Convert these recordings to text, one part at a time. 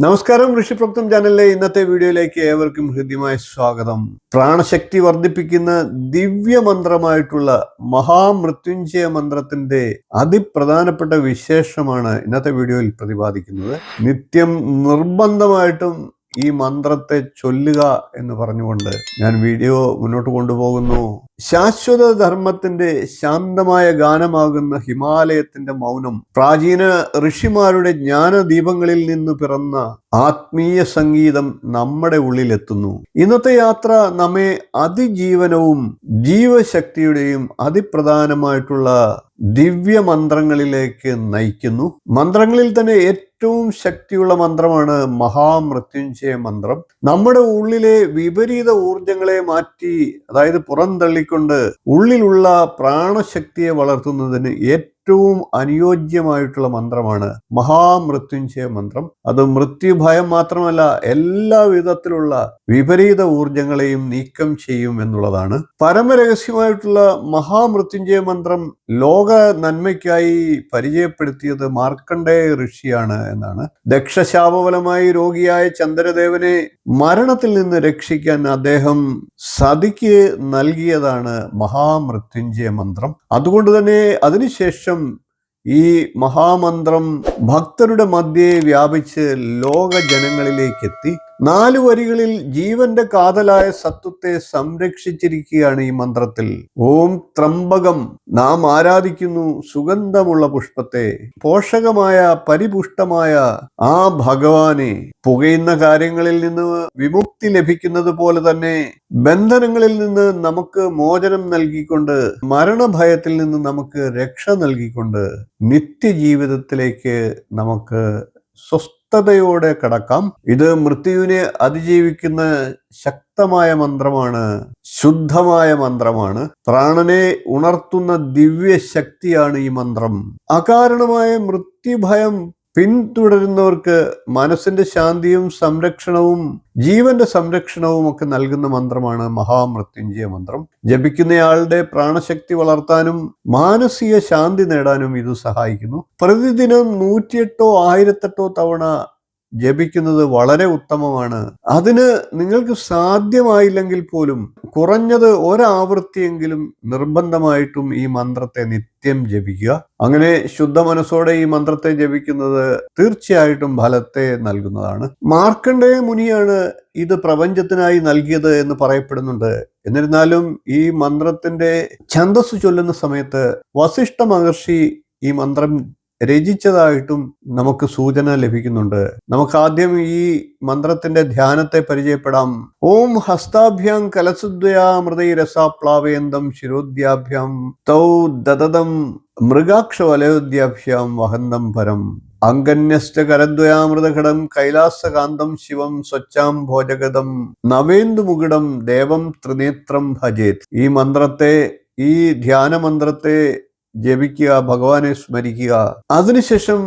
നമസ്കാരം, ഋഷിപ്രോക്തം ചാനലിലെ ഇന്നത്തെ വീഡിയോയിലേക്ക് ഏവർക്കും ഹൃദ്യമായ സ്വാഗതം. പ്രാണശക്തി വർദ്ധിപ്പിക്കുന്ന ദിവ്യമന്ത്രമായിട്ടുള്ള മഹാമൃത്യുഞ്ജയ മന്ത്രത്തിന്റെ അതിപ്രധാനപ്പെട്ട വിശേഷമാണ് ഇന്നത്തെ വീഡിയോയിൽ പ്രതിപാദിക്കുന്നത്. നിത്യം നിർബന്ധമായിട്ടും ഈ മന്ത്രത്തെ ചൊല്ലുക എന്ന് പറഞ്ഞുകൊണ്ട് ഞാൻ വീഡിയോ മുന്നോട്ട് കൊണ്ടുപോകുന്നു. ശാശ്വത ധർമ്മത്തിന്റെ ശാന്തമായ ഗാനമാകുന്ന ഹിമാലയത്തിന്റെ മൗനം, പ്രാചീന ഋഷിമാരുടെ ജ്ഞാനദീപങ്ങളിൽ നിന്ന് പിറന്ന ആത്മീയ സംഗീതം നമ്മുടെ ഉള്ളിലെത്തുന്നു. ഇന്നത്തെ യാത്ര നമ്മെ അതിജീവനവും ജീവശക്തിയുടെയും അതിപ്രധാനമായിട്ടുള്ള ദിവ്യമന്ത്രങ്ങളിലേക്ക് നയിക്കുന്നു. മന്ത്രങ്ങളിൽ തന്നെ ഏറ്റവും ശക്തിയുള്ള മന്ത്രമാണ് മഹാമൃത്യുഞ്ജയ മന്ത്രം. നമ്മുടെ ഉള്ളിലെ വിപരീത ഊർജങ്ങളെ മാറ്റി, അതായത് പുറന്തള്ളിക്കൊണ്ട് ഉള്ളിലുള്ള പ്രാണശക്തിയെ വളർത്തുന്നതിന് ഏറ്റവും അനുയോജ്യമായിട്ടുള്ള മന്ത്രമാണ് മഹാമൃത്യുഞ്ജയ മന്ത്രം. അത് മൃത്യുഭയം മാത്രമല്ല, എല്ലാ വിധത്തിലുള്ള വിപരീത ഊർജങ്ങളെയും നീക്കം ചെയ്യും എന്നുള്ളതാണ്. പരമരഹസ്യമായിട്ടുള്ള മഹാമൃത്യുഞ്ജയ മന്ത്രം ലോക നന്മയ്ക്കായി പരിചയപ്പെടുത്തിയത് മാർക്കണ്ഡേയ ഋഷിയാണ് എന്നാണ്. ദക്ഷശാപഫലമായി രോഗിയായ ചന്ദ്രദേവനെ മരണത്തിൽ നിന്ന് രക്ഷിക്കാൻ അദ്ദേഹം സതിക്ക് നൽകിയതാണ് മഹാമൃത്യുഞ്ജയ മന്ത്രം. അതുകൊണ്ട് തന്നെ അതിനുശേഷം ഈ മഹാമന്ത്രം ഭക്തരുടെ മധ്യേ വ്യാപിച്ച് ലോക ജനങ്ങളിലേക്ക് എത്തി. 4 വരികളിൽ ജീവന്റെ കാതലായ സത്വത്തെ സംരക്ഷിച്ചിരിക്കുകയാണ് ഈ മന്ത്രത്തിൽ. ഓം ത്രംബകം, നാം ആരാധിക്കുന്നു സുഗന്ധമുള്ള പുഷ്പത്തെ, പോഷകമായ പരിപുഷ്ടമായ ആ ഭഗവാനെ. പുകയുന്ന കാര്യങ്ങളിൽ നിന്ന് വിമുക്തി ലഭിക്കുന്നത് പോലെ തന്നെ ബന്ധനങ്ങളിൽ നിന്ന് നമുക്ക് മോചനം നൽകിക്കൊണ്ട്, മരണഭയത്തിൽ നിന്ന് നമുക്ക് രക്ഷ നൽകിക്കൊണ്ട് നിത്യജീവിതത്തിലേക്ക് നമുക്ക് സ്വസ്ഥതയോടെ കടക്കാം. ഇത് മൃത്യുവിനെ അതിജീവിക്കുന്ന ശക്തമായ മന്ത്രമാണ്, ശുദ്ധമായ മന്ത്രമാണ്, പ്രാണനെ ഉണർത്തുന്ന ദിവ്യ ശക്തിയാണ് ഈ മന്ത്രം. അകാരണമായ മൃത്യുഭയം പിന്തുടരുന്നവർക്ക് മനസ്സിന്റെ ശാന്തിയും സംരക്ഷണവും ജീവന്റെ സംരക്ഷണവും ഒക്കെ നൽകുന്ന മന്ത്രമാണ് മഹാമൃത്യുഞ്ജയ മന്ത്രം. ജപിക്കുന്നയാളുടെ പ്രാണശക്തി വളർത്താനും മാനസിക ശാന്തി നേടാനും ഇത് സഹായിക്കുന്നു. പ്രതിദിനം 108 1008 തവണ ജപിക്കുന്നത് വളരെ ഉത്തമമാണ്. അതിന് നിങ്ങൾക്ക് സാധ്യമായില്ലെങ്കിൽ പോലും കുറഞ്ഞത് ഒരാവൃത്തിയെങ്കിലും നിർബന്ധമായിട്ടും ഈ മന്ത്രത്തെ നിത്യം ജപിക്കുക. അങ്ങനെ ശുദ്ധ മനസ്സോടെ ഈ മന്ത്രത്തെ ജപിക്കുന്നത് തീർച്ചയായിട്ടും ഫലത്തെ നൽകുന്നതാണ്. മാർക്കണ്ഡേയ മുനിയാണ് ഇത് പ്രപഞ്ചത്തിനായി നൽകിയത് എന്ന് പറയപ്പെടുന്നുണ്ട്. എന്നിരുന്നാലും ഈ മന്ത്രത്തിന്റെ ഛന്ദസ് ചൊല്ലുന്ന സമയത്ത് വസിഷ്ഠ മഹർഷി ഈ മന്ത്രം രചിച്ചതായിട്ടും നമുക്ക് സൂചന ലഭിക്കുന്നുണ്ട്. നമുക്ക് ആദ്യം ഈ മന്ത്രത്തിന്റെ ധ്യാനത്തെ പരിചയപ്പെടാം. ഓം ഹസ്താഭ്യാം കലസുദ്വയാമൃതൈരസാപ്ലാവയന്തം ശിരോദ്യാഭ്യാം തൗ ദദദം മൃഗാക്ഷവലയോദ്യാഭ്യാം വഹന്തം പരം അങ്കന്യശ്ച കരദ്വയാമൃതഘടം കൈലാസകാന്തം ശിവം സ്വച്ഛാം ഭോജഗതം നവേന്ദുമുകുടം ദേവം ത്രിനേത്രം ഭജേത്. ഈ മന്ത്രത്തെ, ഈ ധ്യാനമന്ത്രത്തെ ജപിക്കുക, ഭഗവാനെ സ്മരിക്കുക. അതിനുശേഷം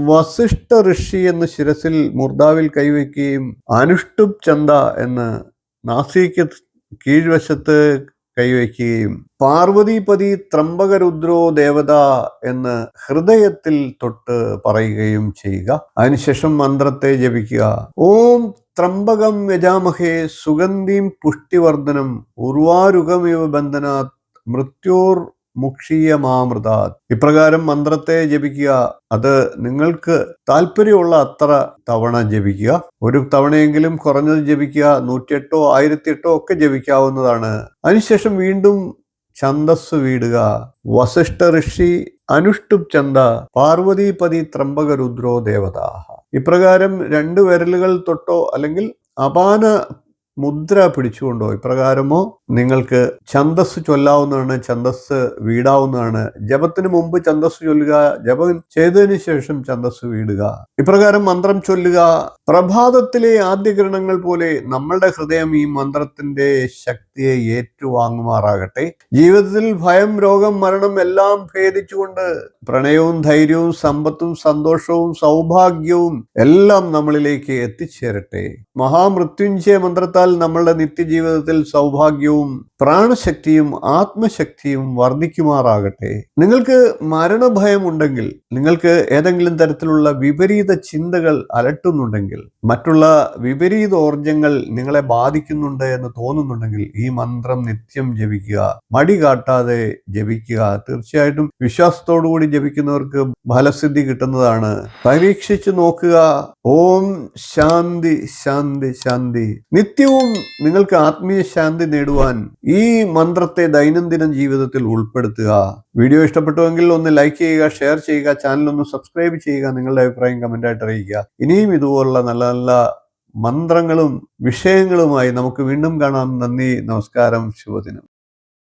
വസിഷ്ഠ ഋഷി എന്ന് ശിരസിൽ മൂർധാവിൽ കൈവയ്ക്കുകയും അനുഷ്ടുപ് ചന്ദ എന്ന് നാസിക്ക് കീഴ്വശത്ത് കൈവയ്ക്കുകയും പാർവതീപതി ത്രംബകരുദ്രോ ദേവത എന്ന് ഹൃദയത്തിൽ തൊട്ട് പറയുകയും ചെയ്യുക. അതിനുശേഷം മന്ത്രത്തെ ജപിക്കുക. ഓം ത്രംബകം യജാമഹേ സുഗന്ധിം പുഷ്ടിവർദ്ധനം ഉർവാരുകമിവ ബന്ധനാത് മൃത്യോർ മുക്ഷീയമാമൃതാത്. ഇപ്രകാരം മന്ത്രത്തെ ജപിക്കുക. അത് നിങ്ങൾക്ക് താല്പര്യമുള്ള അത്ര തവണ ജപിക്കുക. ഒരു തവണയെങ്കിലും കുറഞ്ഞത് ജപിക്കുക. 108 1008 ഒക്കെ ജപിക്കാവുന്നതാണ്. അതിനുശേഷം വീണ്ടും ഛന്ദസ് വീടുക. വസിഷ്ഠ ഋഷി അനുഷ്ടുപ് ചന്ദ പാർവതീപതി ത്രംബകരുദ്രോ ദേവത. ഇപ്രകാരം 2 വിരലുകൾ തൊട്ടോ അല്ലെങ്കിൽ അപാന മുദ്ര പിടിച്ചുകൊണ്ടോ ഇപ്രകാരമോ നിങ്ങൾക്ക് ഛന്ദസ് ചൊല്ലാവുന്നതാണ്, ഛന്ദസ് വീടാവുന്നതാണ്. ജപത്തിന് മുമ്പ് ഛന്ദസ് ചൊല്ലുക, ജപം ചെയ്തതിനു ശേഷം ഛന്ദസ് വീടുക. ഇപ്രകാരം മന്ത്രം ചൊല്ലുക. പ്രഭാതത്തിലെ ആദ്യകിരണങ്ങൾ പോലെ നമ്മളുടെ ഹൃദയം ഈ മന്ത്രത്തിന്റെ ശക്തിയെ ഏറ്റുവാങ്ങുമാറാകട്ടെ. ജീവിതത്തിൽ ഭയം, രോഗം, മരണം എല്ലാം ഭേദിച്ചുകൊണ്ട് പ്രണയവും ധൈര്യവും സമ്പത്തും സന്തോഷവും സൗഭാഗ്യവും എല്ലാം നമ്മളിലേക്ക് എത്തിച്ചേരട്ടെ. മഹാമൃത്യുഞ്ജയ മന്ത്രത്താൽ നമ്മളുടെ നിത്യജീവിതത്തിൽ സൗഭാഗ്യവും ആരോഗ്യവും പ്രാണശക്തിയും ആത്മശക്തിയും വർദ്ധിക്കുമാറാകട്ടെ. നിങ്ങൾക്ക് മരണഭയം ഉണ്ടെങ്കിൽ, നിങ്ങൾക്ക് ഏതെങ്കിലും തരത്തിലുള്ള വിപരീത ചിന്തകൾ അലട്ടുന്നുണ്ടെങ്കിൽ, മറ്റുള്ള വിപരീത ഊർജങ്ങൾ നിങ്ങളെ ബാധിക്കുന്നുണ്ട് എന്ന് തോന്നുന്നുണ്ടെങ്കിൽ ഈ മന്ത്രം നിത്യം ജപിക്കുക. മടി കാട്ടാതെ ജപിക്കുക. തീർച്ചയായിട്ടും വിശ്വാസത്തോടുകൂടി ജപിക്കുന്നവർക്ക് ഫലസിദ്ധി കിട്ടുന്നതാണ്. പരീക്ഷിച്ചു നോക്കുക. ഓം ശാന്തി ശാന്തി ശാന്തി. നിത്യവും നിങ്ങൾക്ക് ആത്മീയ ശാന്തി നേടുവാൻ ഈ മന്ത്രത്തെ ദൈനംദിന ജീവിതത്തിൽ ഉൾപ്പെടുത്തുക. വീഡിയോ ഇഷ്ടപ്പെട്ടുവെങ്കിൽ ഒന്ന് ലൈക്ക് ചെയ്യുക, ഷെയർ ചെയ്യുക, ചാനൽ ഒന്ന് സബ്സ്ക്രൈബ് ചെയ്യുക, നിങ്ങളുടെ അഭിപ്രായം കമന്റായിട്ട് അറിയിക്കുക. ഇനിയും ഇതുപോലുള്ള നല്ല നല്ല മന്ത്രങ്ങളും വിഷയങ്ങളുമായി നമുക്ക് വീണ്ടും കാണാം. നന്ദി, നമസ്കാരം, ശുഭദിനം.